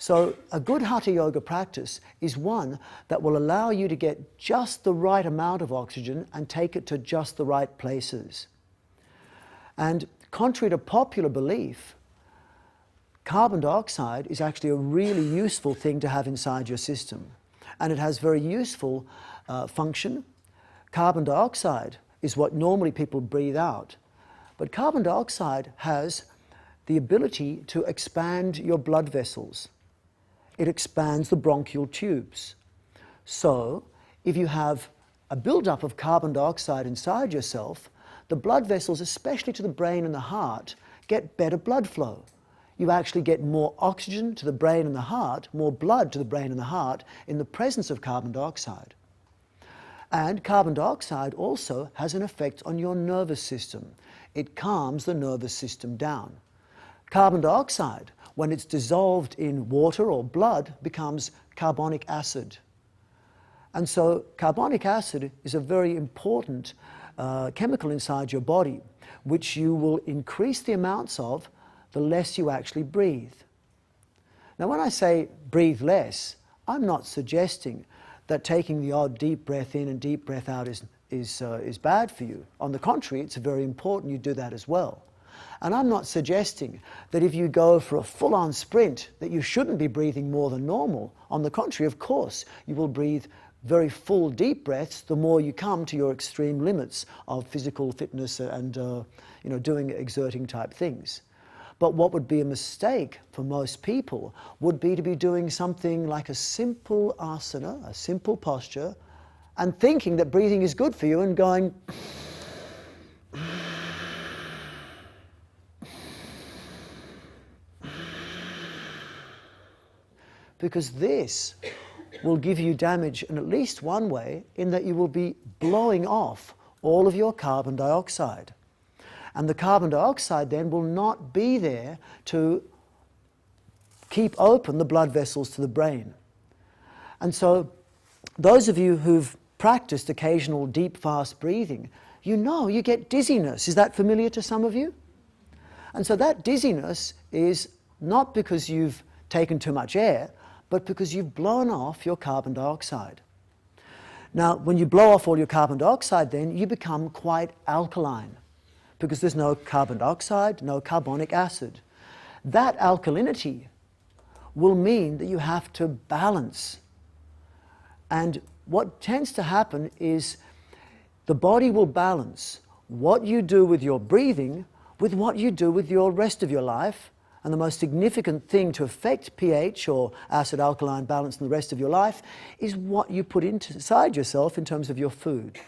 So a good hatha yoga practice is one that will allow you to get just the right amount of oxygen and take it to just the right places. And contrary to popular belief, carbon dioxide is actually a really useful thing to have inside your system. And it has very useful function. Carbon dioxide is what normally people breathe out. But carbon dioxide has the ability to expand your blood vessels. It expands the bronchial tubes. So if you have a buildup of carbon dioxide inside yourself, the blood vessels, especially to the brain and the heart, get better blood flow. You actually get more oxygen to the brain and the heart, more blood to the brain and the heart in the presence of carbon dioxide. And carbon dioxide also has an effect on your nervous system. It calms the nervous system down. Carbon dioxide, when it's dissolved in water or blood, becomes carbonic acid. And so carbonic acid is a very important chemical inside your body, which you will increase the amounts of the less you actually breathe. Now, when I say breathe less, I'm not suggesting that taking the odd deep breath in and deep breath out is bad for you. On the contrary, it's very important you do that as well. And I'm not suggesting that if you go for a full-on sprint that you shouldn't be breathing more than normal. On the contrary, of course, you will breathe very full deep breaths the more you come to your extreme limits of physical fitness and doing exerting type things. But what would be a mistake for most people would be to be doing something like a simple asana, a simple posture, and thinking that breathing is good for you and going because this will give you damage in at least one way, in that you will be blowing off all of your carbon dioxide. And the carbon dioxide then will not be there to keep open the blood vessels to the brain. And so those of you who've practiced occasional deep, fast breathing, you get dizziness. Is that familiar to some of you? And so that dizziness is not because you've taken too much air, but because you've blown off your carbon dioxide. Now, when you blow off all your carbon dioxide, then you become quite alkaline, because there's no carbon dioxide, no carbonic acid. That alkalinity will mean that you have to balance. And what tends to happen is the body will balance what you do with your breathing with what you do with your rest of your life. And the most significant thing to affect pH or acid-alkaline balance in the rest of your life is what you put inside yourself in terms of your food.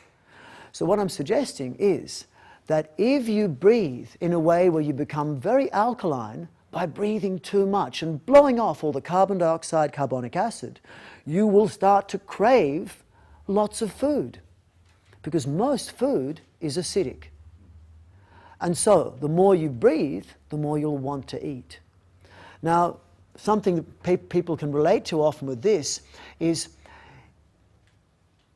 So what I'm suggesting is that if you breathe in a way where you become very alkaline by breathing too much and blowing off all the carbon dioxide, carbonic acid, you will start to crave lots of food, because most food is acidic. And so the more you breathe, the more you'll want to eat. Now, something that people can relate to often with this is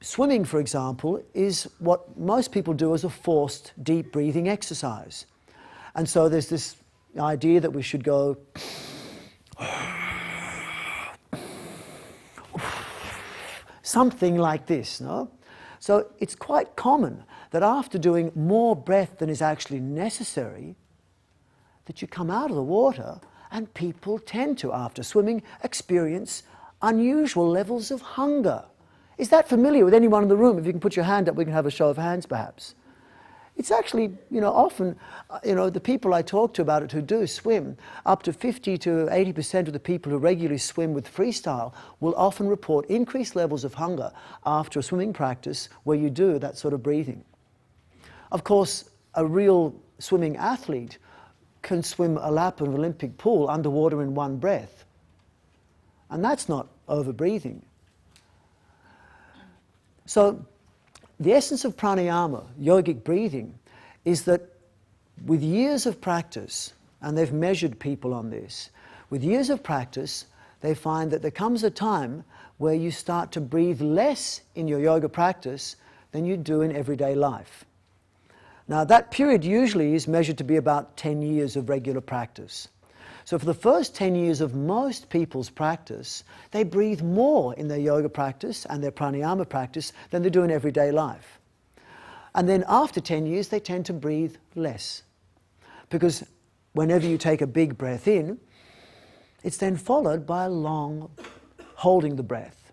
swimming, for example, is what most people do as a forced deep breathing exercise. And so there's this idea that we should go something like this, no? So it's quite common that after doing more breath than is actually necessary, that you come out of the water and people tend to, after swimming, experience unusual levels of hunger. Is that familiar with anyone in the room? If you can put your hand up, we can have a show of hands perhaps. It's actually, often, the people I talk to about it who do swim, up to 50 to 80% of the people who regularly swim with freestyle will often report increased levels of hunger after a swimming practice where you do that sort of breathing. Of course, a real swimming athlete can swim a lap of an Olympic pool underwater in one breath. And that's not over-breathing. So the essence of pranayama, yogic breathing, is that with years of practice, and they've measured people on this, with years of practice, they find that there comes a time where you start to breathe less in your yoga practice than you do in everyday life. Now, that period usually is measured to be about 10 years of regular practice. So for the first 10 years of most people's practice, they breathe more in their yoga practice and their pranayama practice than they do in everyday life. And then after 10 years, they tend to breathe less. Because whenever you take a big breath in, it's then followed by a long holding the breath.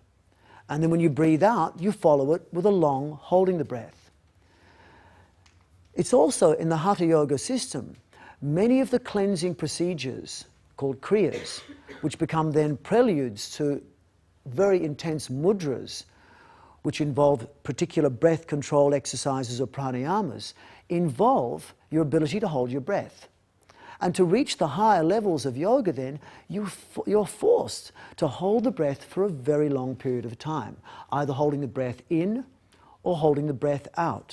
And then when you breathe out, you follow it with a long holding the breath. It's also in the Hatha Yoga system, many of the cleansing procedures called kriyas, which become then preludes to very intense mudras, which involve particular breath control exercises or pranayamas, involve your ability to hold your breath. And to reach the higher levels of yoga then, you're forced to hold the breath for a very long period of time, either holding the breath in or holding the breath out.